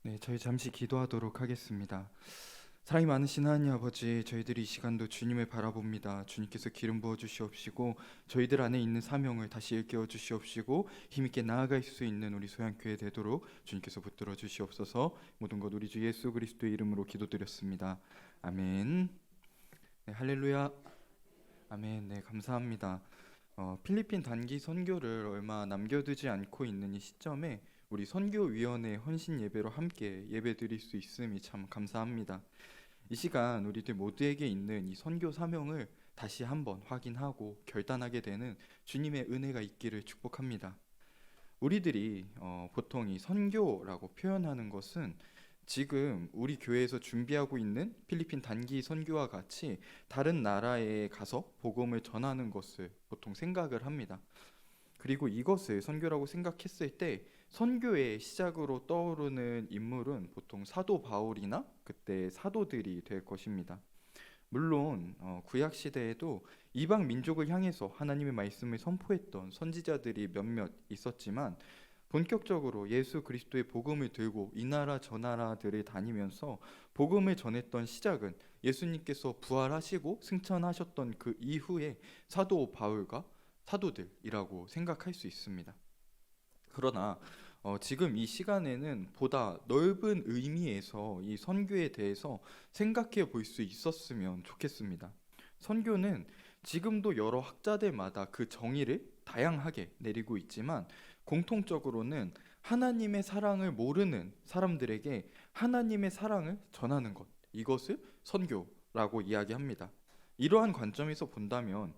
네, 저희 잠시 기도하도록 하겠습니다. 사랑이 많으신 하나님 아버지, 저희들이 이 시간도 주님을 바라봅니다. 주님께서 기름 부어 주시옵시고 저희들 안에 있는 사명을 다시 일깨워 주시옵시고 힘있게 나아갈 수 있는 우리 소양교회 되도록 주님께서 붙들어 주시옵소서. 모든 것 우리 주 예수 그리스도의 이름으로 기도드렸습니다. 아멘. 네, 할렐루야. 아멘. 네, 감사합니다. 필리핀 단기 선교를 얼마 남겨두지 않고 있는 이 시점에 우리 선교위원회 헌신 예배로 함께 예배드릴 수 있음이 참 감사합니다. 이 시간 우리들 모두에게 있는 이 선교 사명을 다시 한번 확인하고 결단하게 되는 주님의 은혜가 있기를 축복합니다. 우리들이 보통 이 선교라고 표현하는 것은 지금 우리 교회에서 준비하고 있는 필리핀 단기 선교와 같이 다른 나라에 가서 복음을 전하는 것을 보통 생각을 합니다. 그리고 이것을 선교라고 생각했을 때 선교의 시작으로 떠오르는 인물은 보통 사도 바울이나 그때 사도들이 될 것입니다. 물론 구약 시대에도 이방 민족을 향해서 하나님의 말씀을 선포했던 선지자들이 몇몇 있었지만 본격적으로 예수 그리스도의 복음을 들고 이 나라 저 나라들을 다니면서 복음을 전했던 시작은 예수님께서 부활하시고 승천하셨던 그 이후에 사도 바울과 사도들이라고 생각할 수 있습니다. 그러나 지금 이 시간에는 보다 넓은 의미에서 이 선교에 대해서 생각해 볼 수 있었으면 좋겠습니다. 선교는 지금도 여러 학자들마다 그 정의를 다양하게 내리고 있지만 공통적으로는 하나님의 사랑을 모르는 사람들에게 하나님의 사랑을 전하는 것, 이것을 선교라고 이야기합니다. 이러한 관점에서 본다면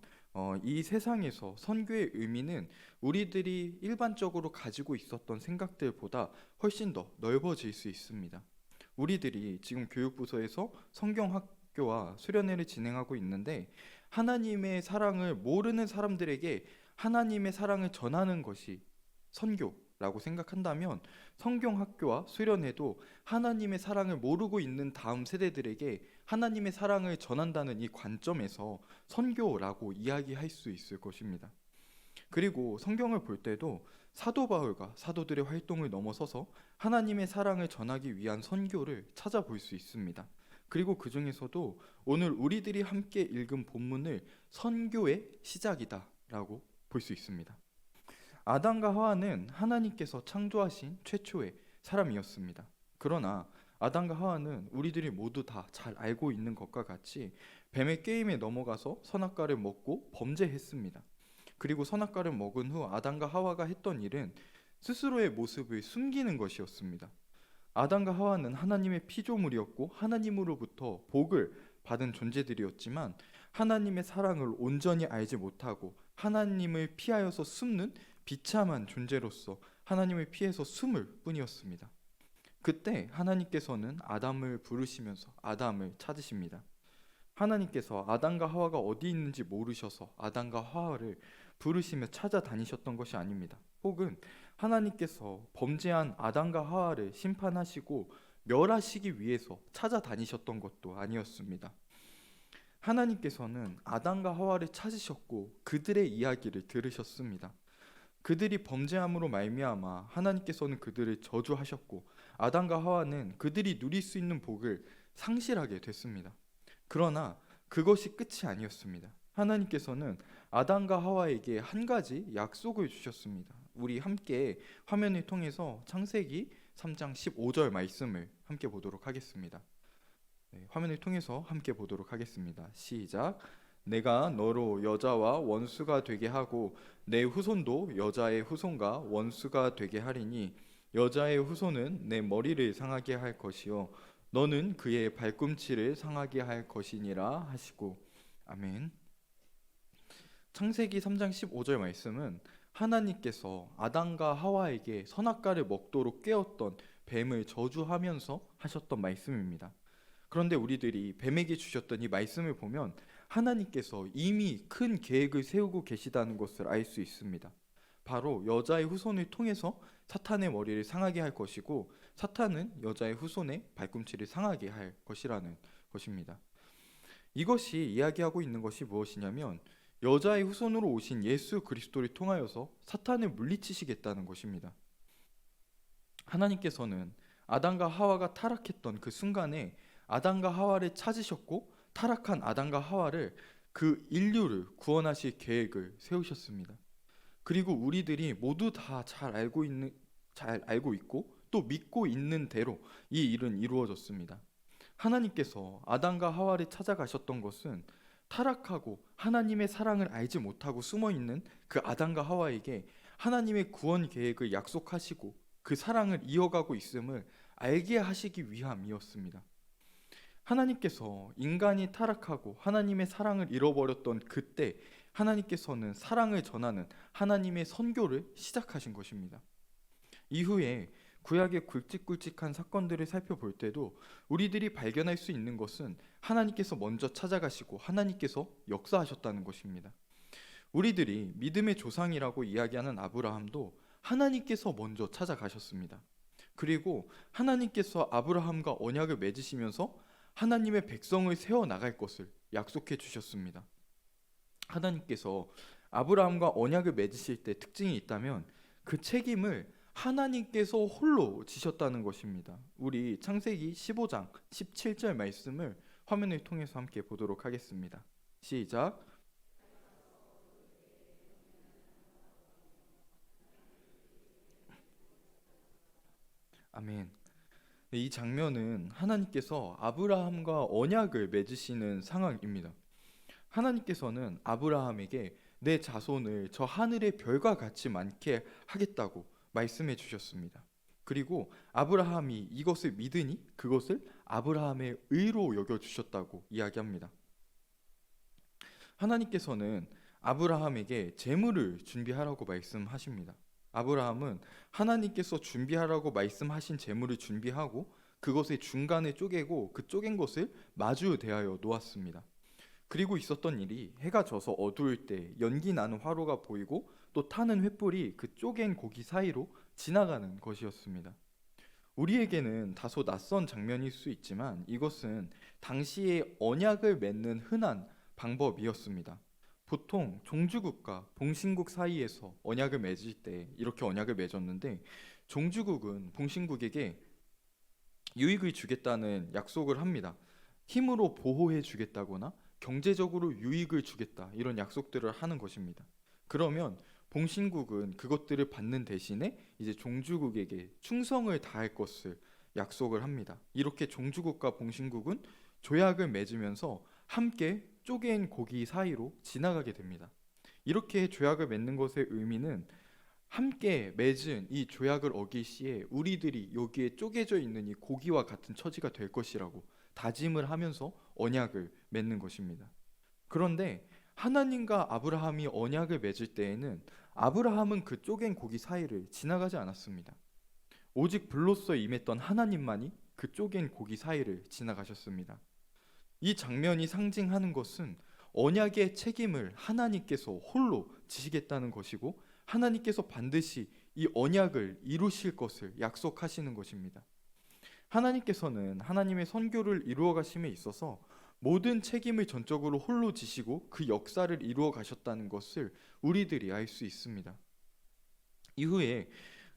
이 세상에서 선교의 의미는 우리들이 일반적으로 가지고 있었던 생각들보다 훨씬 더 넓어질 수 있습니다. 우리들이 지금 교육부서에서 성경학교와 수련회를 진행하고 있는데 하나님의 사랑을 모르는 사람들에게 하나님의 사랑을 전하는 것이 선교라고 생각한다면 성경학교와 수련회도 하나님의 사랑을 모르고 있는 다음 세대들에게 하나님의 사랑을 전한다는 이 관점에서 선교라고 이야기할 수 있을 것입니다. 그리고 성경을 볼 때도 사도 바울과 사도들의 활동을 넘어서서 하나님의 사랑을 전하기 위한 선교를 찾아볼 수 있습니다. 그리고 그 중에서도 오늘 우리들이 함께 읽은 본문을 선교의 시작이다라고 볼 수 있습니다. 아담과 하와는 하나님께서 창조하신 최초의 사람이었습니다. 그러나 아담과 하와는 우리들이 모두 다 잘 알고 있는 것과 같이 뱀의 게임에 넘어가서 선악과를 먹고 범죄했습니다. 그리고 선악과를 먹은 후 아담과 하와가 했던 일은 스스로의 모습을 숨기는 것이었습니다. 아담과 하와는 하나님의 피조물이었고 하나님으로부터 복을 받은 존재들이었지만 하나님의 사랑을 온전히 알지 못하고 하나님을 피하여서 숨는 비참한 존재로서 하나님을 피해서 숨을 뿐이었습니다. 그때 하나님께서는 아담을 부르시면서 아담을 찾으십니다. 하나님께서 아담과 하와가 어디 있는지 모르셔서 아담과 하와를 부르시며 찾아다니셨던 것이 아닙니다. 혹은 하나님께서 범죄한 아담과 하와를 심판하시고 멸하시기 위해서 찾아다니셨던 것도 아니었습니다. 하나님께서는 아담과 하와를 찾으셨고 그들의 이야기를 들으셨습니다. 그들이 범죄함으로 말미암아 하나님께서는 그들을 저주하셨고 아담과 하와는 그들이 누릴 수 있는 복을 상실하게 됐습니다. 그러나 그것이 끝이 아니었습니다. 하나님께서는 아담과 하와에게 한 가지 약속을 주셨습니다. 우리 함께 화면을 통해서 창세기 3장 15절 말씀을 함께 보도록 하겠습니다. 네, 화면을 통해서 함께 보도록 하겠습니다. 시작. 내가 너로 여자와 원수가 되게 하고 내 후손도 여자의 후손과 원수가 되게 하리니 여자의 후손은 내 머리를 상하게 할 것이요 너는 그의 발꿈치를 상하게 할 것이니라 하시고. 아멘. 창세기 3장 15절 말씀은 하나님께서 아담과 하와에게 선악과를 먹도록 깨웠던 뱀을 저주하면서 하셨던 말씀입니다. 그런데 우리들이 뱀에게 주셨던 이 말씀을 보면 하나님께서 이미 큰 계획을 세우고 계시다는 것을 알 수 있습니다. 바로 여자의 후손을 통해서 사탄의 머리를 상하게 할 것이고 사탄은 여자의 후손의 발꿈치를 상하게 할 것이라는 것입니다. 이것이 이야기하고 있는 것이 무엇이냐면 여자의 후손으로 오신 예수 그리스도를 통하여서 사탄을 물리치시겠다는 것입니다. 하나님께서는 아담과 하와가 타락했던 그 순간에 아담과 하와를 찾으셨고 타락한 아담과 하와를 그 인류를 구원하실 계획을 세우셨습니다. 그리고 우리들이 모두 다 잘 알고 있고 또 믿고 있는 대로 이 일은 이루어졌습니다. 하나님께서 아담과 하와를 찾아가셨던 것은 타락하고 하나님의 사랑을 알지 못하고 숨어 있는 그 아담과 하와에게 하나님의 구원 계획을 약속하시고 그 사랑을 이어가고 있음을 알게 하시기 위함이었습니다. 하나님께서 인간이 타락하고 하나님의 사랑을 잃어버렸던 그때 하나님께서는 사랑을 전하는 하나님의 선교를 시작하신 것입니다. 이후에 구약의 굵직굵직한 사건들을 살펴볼 때도 우리들이 발견할 수 있는 것은 하나님께서 먼저 찾아가시고 하나님께서 역사하셨다는 것입니다. 우리들이 믿음의 조상이라고 이야기하는 아브라함도 하나님께서 먼저 찾아가셨습니다. 그리고 하나님께서 아브라함과 언약을 맺으시면서 하나님의 백성을 세워 나갈 것을 약속해 주셨습니다. 하나님께서 아브라함과 언약을 맺으실 때 특징이 있다면 그 책임을 하나님께서 홀로 지셨다는 것입니다. 우리 창세기 15장 17절 말씀을 화면을 통해서 함께 보도록 하겠습니다. 시작. 아멘. 이 장면은 하나님께서 아브라함과 언약을 맺으시는 상황입니다. 하나님께서는 아브라함에게 내 자손을 저 하늘의 별과 같이 많게 하겠다고 말씀해 주셨습니다. 그리고 아브라함이 이것을 믿으니 그것을 아브라함의 의로 여겨 주셨다고 이야기합니다. 하나님께서는 아브라함에게 재물을 준비하라고 말씀하십니다. 아브라함은 하나님께서 준비하라고 말씀하신 재물을 준비하고 그것의 중간에 쪼개고 그 쪼갠 것을 마주 대하여 놓았습니다. 그리고 있었던 일이 해가 져서 어두울 때 연기 나는 화로가 보이고 또 타는 횃불이 그 쪼갠 고기 사이로 지나가는 것이었습니다. 우리에게는 다소 낯선 장면일 수 있지만 이것은 당시의 언약을 맺는 흔한 방법이었습니다. 보통 종주국과 봉신국 사이에서 언약을 맺을 때 이렇게 언약을 맺었는데 종주국은 봉신국에게 유익을 주겠다는 약속을 합니다. 힘으로 보호해 주겠다거나 경제적으로 유익을 주겠다 이런 약속들을 하는 것입니다. 그러면 봉신국은 그것들을 받는 대신에 이제 종주국에게 충성을 다할 것을 약속을 합니다. 이렇게 종주국과 봉신국은 조약을 맺으면서 함께 쪼갠 고기 사이로 지나가게 됩니다. 이렇게 조약을 맺는 것의 의미는 함께 맺은 이 조약을 어길 시에 우리들이 여기에 쪼개져 있는 이 고기와 같은 처지가 될 것이라고 다짐을 하면서 언약을 맺는 것입니다. 그런데 하나님과 아브라함이 언약을 맺을 때에는 아브라함은 그 쪼갠 고기 사이를 지나가지 않았습니다. 오직 불로써 임했던 하나님만이 그 쪼갠 고기 사이를 지나가셨습니다. 이 장면이 상징하는 것은 언약의 책임을 하나님께서 홀로 지시겠다는 것이고 하나님께서 반드시 이 언약을 이루실 것을 약속하시는 것입니다. 하나님께서는 하나님의 선교를 이루어 가심에 있어서 모든 책임을 전적으로 홀로 지시고 그 역사를 이루어 가셨다는 것을 우리들이 알 수 있습니다. 이후에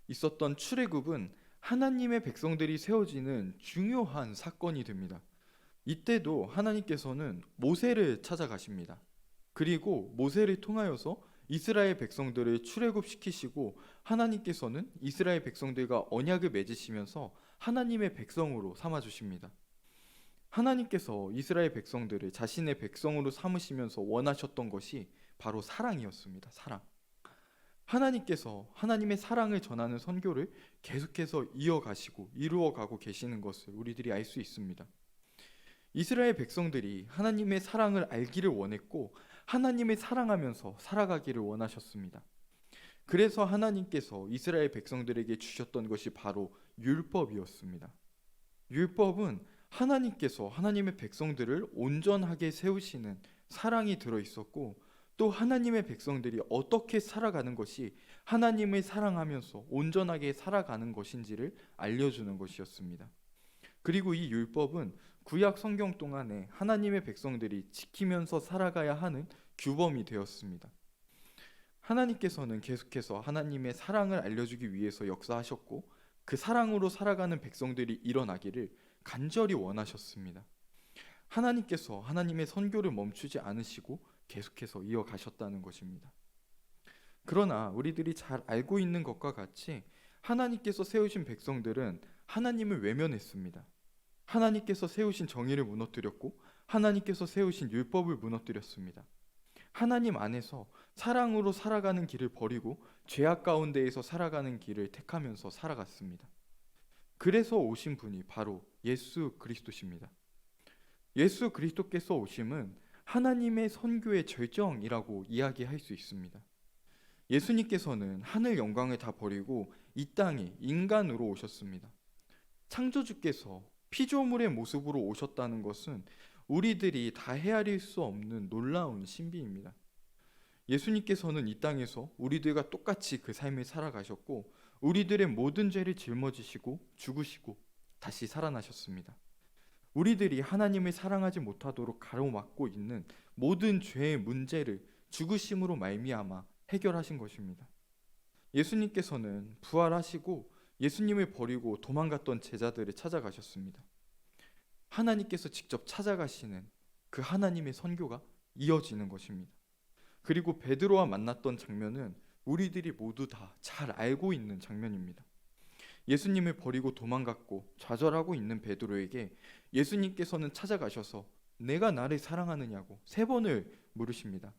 있었던 출애굽은 하나님의 백성들이 세워지는 중요한 사건이 됩니다. 이때도 하나님께서는 모세를 찾아가십니다. 그리고 모세를 통하여서 이스라엘 백성들을 출애굽시키시고 하나님께서는 이스라엘 백성들과 언약을 맺으시면서 하나님의 백성으로 삼아 주십니다. 하나님께서 이스라엘 백성들을 자신의 백성으로 삼으시면서 원하셨던 것이 바로 사랑이었습니다. 사랑. 하나님께서 하나님의 사랑을 전하는 선교를 계속해서 이어가시고 이루어가고 계시는 것을 우리들이 알 수 있습니다. 이스라엘 백성들이 하나님의 사랑을 알기를 원했고 하나님을 사랑하면서 살아가기를 원하셨습니다. 그래서 하나님께서 이스라엘 백성들에게 주셨던 것이 바로 율법이었습니다. 율법은 하나님께서 하나님의 백성들을 온전하게 세우시는 사랑이 들어 있었고 또 하나님의 백성들이 어떻게 살아가는 것이 하나님을 사랑하면서 온전하게 살아가는 것인지를 알려주는 것이었습니다. 그리고 이 율법은 구약 성경 동안에 하나님의 백성들이 지키면서 살아가야 하는 규범이 되었습니다. 하나님께서는 계속해서 하나님의 사랑을 알려주기 위해서 역사하셨고 그 사랑으로 살아가는 백성들이 일어나기를 간절히 원하셨습니다. 하나님께서 하나님의 선교를 멈추지 않으시고 계속해서 이어가셨다는 것입니다. 그러나 우리들이 잘 알고 있는 것과 같이 하나님께서 세우신 백성들은 하나님을 외면했습니다. 하나님께서 세우신 정의를 무너뜨렸고 하나님께서 세우신 율법을 무너뜨렸습니다. 하나님 안에서 사랑으로 살아가는 길을 버리고 죄악 가운데에서 살아가는 길을 택하면서 살아갔습니다. 그래서 오신 분이 바로 예수 그리스도십니다. 예수 그리스도께서 오심은 하나님의 선교의 절정이라고 이야기할 수 있습니다. 예수님께서는 하늘 영광을 다 버리고 이 땅에 인간으로 오셨습니다. 창조주께서 피조물의 모습으로 오셨다는 것은 우리들이 다 헤아릴 수 없는 놀라운 신비입니다. 예수님께서는 이 땅에서 우리들과 똑같이 그 삶을 살아가셨고 우리들의 모든 죄를 짊어지시고 죽으시고 다시 살아나셨습니다. 우리들이 하나님을 사랑하지 못하도록 가로막고 있는 모든 죄의 문제를 죽으심으로 말미암아 해결하신 것입니다. 예수님께서는 부활하시고 예수님을 버리고 도망갔던 제자들을 찾아가셨습니다. 하나님께서 직접 찾아가시는 그 하나님의 선교가 이어지는 것입니다. 그리고 베드로와 만났던 장면은 우리들이 모두 다 잘 알고 있는 장면입니다. 예수님을 버리고 도망갔고 좌절하고 있는 베드로에게 예수님께서는 찾아가셔서 내가 나를 사랑하느냐고 3번을 물으십니다.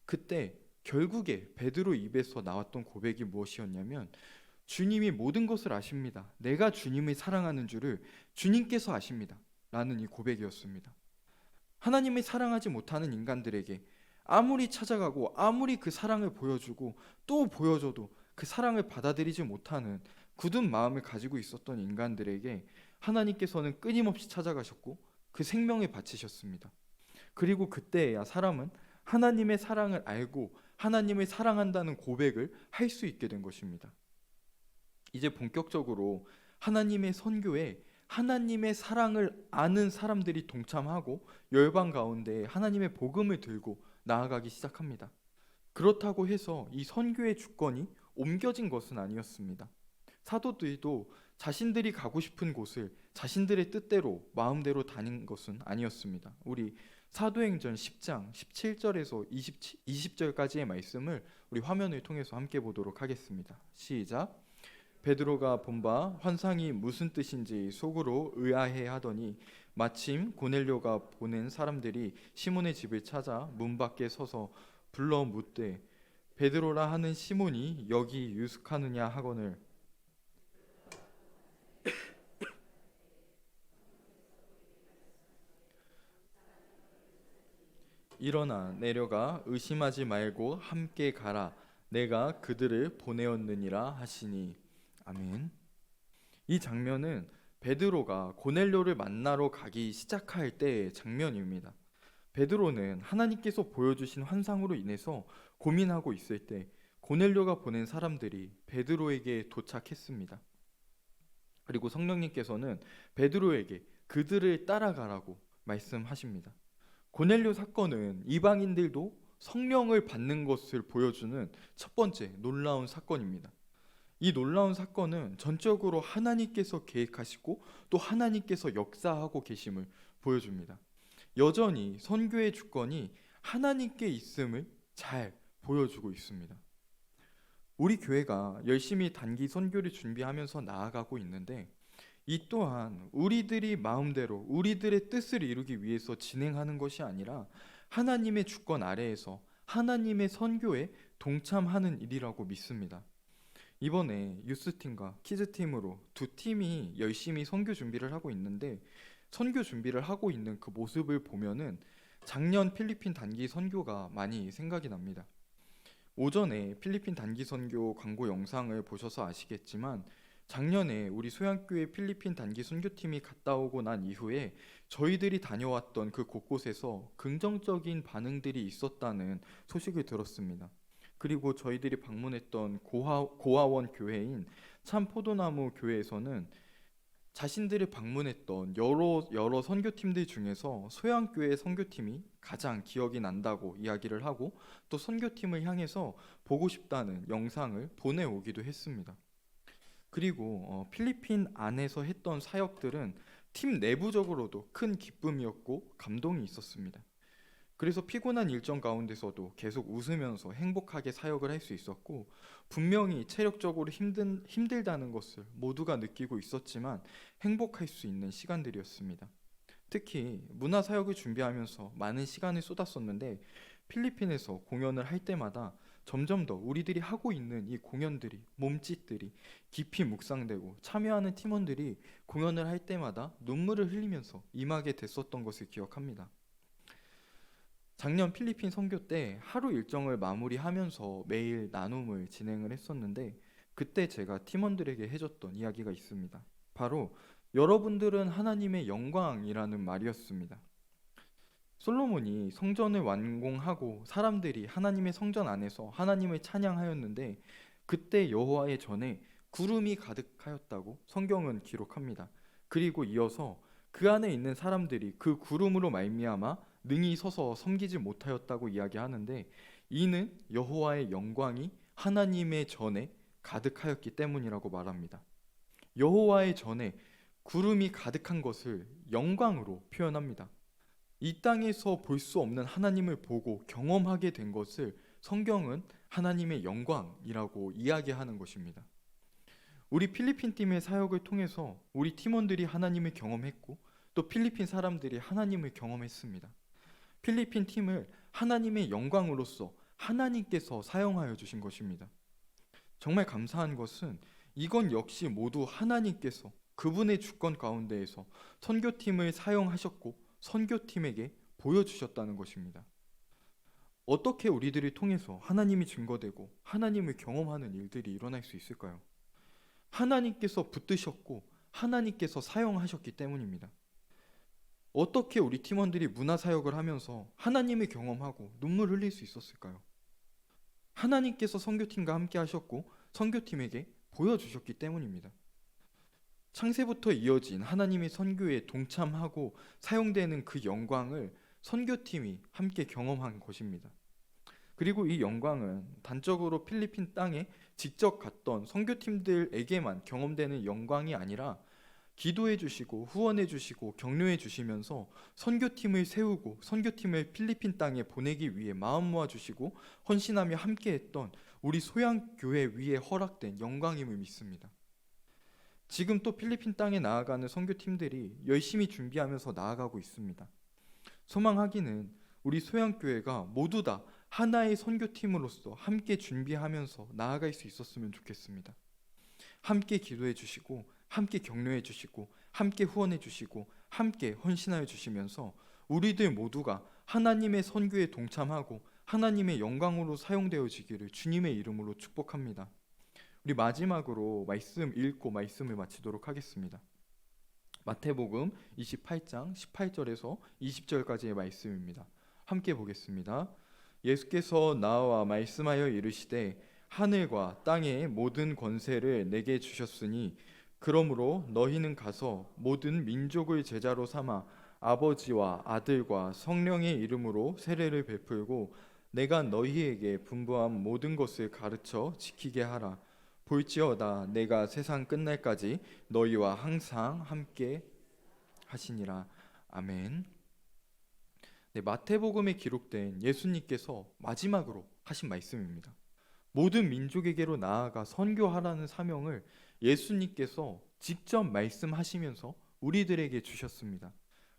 그때 결국에 베드로 입에서 나왔던 고백이 무엇이었냐면 주님이 모든 것을 아십니다. 내가 주님을 사랑하는 줄을 주님께서 아십니다. 라는 이 고백이었습니다. 하나님을 사랑하지 못하는 인간들에게 아무리 찾아가고 아무리 그 사랑을 보여주고 또 보여줘도 그 사랑을 받아들이지 못하는 굳은 마음을 가지고 있었던 인간들에게 하나님께서는 끊임없이 찾아가셨고 그 생명을 바치셨습니다. 그리고 그때야 사람은 하나님의 사랑을 알고 하나님을 사랑한다는 고백을 할 수 있게 된 것입니다. 이제 본격적으로 하나님의 선교에 하나님의 사랑을 아는 사람들이 동참하고 열방 가운데 하나님의 복음을 들고 나아가기 시작합니다. 그렇다고 해서 이 선교의 주권이 옮겨진 것은 아니었습니다. 사도들도 자신들이 가고 싶은 곳을 자신들의 뜻대로 마음대로 다닌 것은 아니었습니다. 우리 사도행전 10장 17절에서 20절까지의 말씀을 우리 화면을 통해서 함께 보도록 하겠습니다. 시작. 베드로가 본 바 환상이 무슨 뜻인지 속으로 의아해 하더니 마침 고넬료가 보낸 사람들이 시몬의 집을 찾아 문 밖에 서서 불러 묻되 베드로라 하는 시몬이 여기 유숙하느냐 하거늘 일어나 내려가 의심하지 말고 함께 가라 내가 그들을 보내었느니라 하시니 아멘. 이 장면은 베드로가 고넬료를 만나러 가기 시작할 때의 장면입니다. 베드로는 하나님께서 보여주신 환상으로 인해서 고민하고 있을 때 고넬료가 보낸 사람들이 베드로에게 도착했습니다. 그리고 성령님께서는 베드로에게 그들을 따라가라고 말씀하십니다. 고넬료 사건은 이방인들도 성령을 받는 것을 보여주는 첫 번째 놀라운 사건입니다. 이 놀라운 사건은 전적으로 하나님께서 계획하시고 또 하나님께서 역사하고 계심을 보여줍니다. 여전히 선교의 주권이 하나님께 있음을 잘 보여주고 있습니다. 우리 교회가 열심히 단기 선교를 준비하면서 나아가고 있는데 이 또한 우리들이 마음대로 우리들의 뜻을 이루기 위해서 진행하는 것이 아니라 하나님의 주권 아래에서 하나님의 선교에 동참하는 일이라고 믿습니다. 이번에 유스팀과 키즈팀으로 두 팀이 열심히 선교 준비를 하고 있는데 선교 준비를 하고 있는 그 모습을 보면은 작년 필리핀 단기 선교가 많이 생각이 납니다. 오전에 필리핀 단기 선교 광고 영상을 보셔서 아시겠지만 작년에 우리 소양교회 필리핀 단기 선교팀이 갔다 오고 난 이후에 저희들이 다녀왔던 그 곳곳에서 긍정적인 반응들이 있었다는 소식을 들었습니다. 그리고 저희들이 방문했던 고아원 교회인 참포도나무 교회에서는 자신들이 방문했던 여러 선교팀들 중에서 소양교회 선교팀이 가장 기억이 난다고 이야기를 하고 또 선교팀을 향해서 보고 싶다는 영상을 보내오기도 했습니다. 그리고 필리핀 안에서 했던 사역들은 팀 내부적으로도 큰 기쁨이었고 감동이 있었습니다. 그래서 피곤한 일정 가운데서도 계속 웃으면서 행복하게 사역을 할 수 있었고, 분명히 체력적으로 힘들다는 것을 모두가 느끼고 있었지만 행복할 수 있는 시간들이었습니다. 특히 문화 사역을 준비하면서 많은 시간을 쏟았었는데, 필리핀에서 공연을 할 때마다 점점 더 우리들이 하고 있는 이 공연들이, 몸짓들이 깊이 묵상되고, 참여하는 팀원들이 공연을 할 때마다 눈물을 흘리면서 임하게 됐었던 것을 기억합니다. 작년 필리핀 선교 때 하루 일정을 마무리하면서 매일 나눔을 진행을 했었는데, 그때 제가 팀원들에게 해줬던 이야기가 있습니다. 바로 여러분들은 하나님의 영광이라는 말이었습니다. 솔로몬이 성전을 완공하고 사람들이 하나님의 성전 안에서 하나님을 찬양하였는데, 그때 여호와의 전에 구름이 가득하였다고 성경은 기록합니다. 그리고 이어서 그 안에 있는 사람들이 그 구름으로 말미암아 능히 서서 섬기지 못하였다고 이야기하는데, 이는 여호와의 영광이 하나님의 전에 가득하였기 때문이라고 말합니다. 여호와의 전에 구름이 가득한 것을 영광으로 표현합니다. 이 땅에서 볼 수 없는 하나님을 보고 경험하게 된 것을 성경은 하나님의 영광이라고 이야기하는 것입니다. 우리 필리핀 팀의 사역을 통해서 우리 팀원들이 하나님을 경험했고, 또 필리핀 사람들이 하나님을 경험했습니다. 필리핀 팀을 하나님의 영광으로서 하나님께서 사용하여 주신 것입니다. 정말 감사한 것은 이건 역시 모두 하나님께서 그분의 주권 가운데에서 선교팀을 사용하셨고 선교팀에게 보여주셨다는 것입니다. 어떻게 우리들을 통해서 하나님이 증거되고 하나님을 경험하는 일들이 일어날 수 있을까요? 하나님께서 붙드셨고 하나님께서 사용하셨기 때문입니다. 어떻게 우리 팀원들이 문화사역을 하면서 하나님을 경험하고 눈물 흘릴 수 있었을까요? 하나님께서 선교팀과 함께 하셨고 선교팀에게 보여주셨기 때문입니다. 창세부터 이어진 하나님의 선교에 동참하고 사용되는 그 영광을 선교팀이 함께 경험한 것입니다. 그리고 이 영광은 단적으로 필리핀 땅에 직접 갔던 선교팀들에게만 경험되는 영광이 아니라, 기도해 주시고 후원해 주시고 격려해 주시면서 선교팀을 세우고 선교팀을 필리핀 땅에 보내기 위해 마음 모아 주시고 헌신하며 함께했던 우리 소양교회 위에 허락된 영광임을 믿습니다. 지금 또 필리핀 땅에 나아가는 선교팀들이 열심히 준비하면서 나아가고 있습니다. 소망하기는 우리 소양교회가 모두 다 하나의 선교팀으로서 함께 준비하면서 나아갈 수 있었으면 좋겠습니다. 함께 기도해 주시고 함께 격려해 주시고 함께 후원해 주시고 함께 헌신하여 주시면서 우리들 모두가 하나님의 선교에 동참하고 하나님의 영광으로 사용되어지기를 주님의 이름으로 축복합니다. 우리 마지막으로 말씀 읽고 말씀을 마치도록 하겠습니다. 마태복음 28장 18절에서 20절까지의 말씀입니다. 함께 보겠습니다. 예수께서 나와 말씀하여 이르시되 하늘과 땅의 모든 권세를 내게 주셨으니 그러므로 너희는 가서 모든 민족을 제자로 삼아 아버지와 아들과 성령의 이름으로 세례를 베풀고 내가 너희에게 분부한 모든 것을 가르쳐 지키게 하라. 볼지어다 내가 세상 끝날까지 너희와 항상 함께 하시니라. 아멘. 네, 마태복음에 기록된 예수님께서 마지막으로 하신 말씀입니다. 모든 민족에게로 나아가 선교하라는 사명을 예수님께서 직접 말씀하시면서 우리들에게 주셨습니다.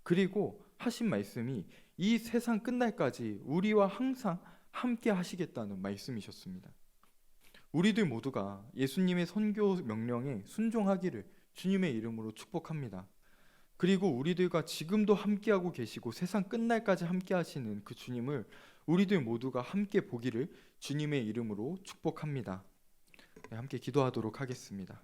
그리고 하신 말씀이 이 세상 끝날까지 우리와 항상 함께 하시겠다는 말씀이셨습니다. 우리들 모두가 예수님의 선교 명령에 순종하기를 주님의 이름으로 축복합니다. 그리고 우리들과 지금도 함께하고 계시고 세상 끝날까지 함께 하시는 그 주님을 우리들 모두가 함께 보기를 주님의 이름으로 축복합니다. 네, 함께 기도하도록 하겠습니다.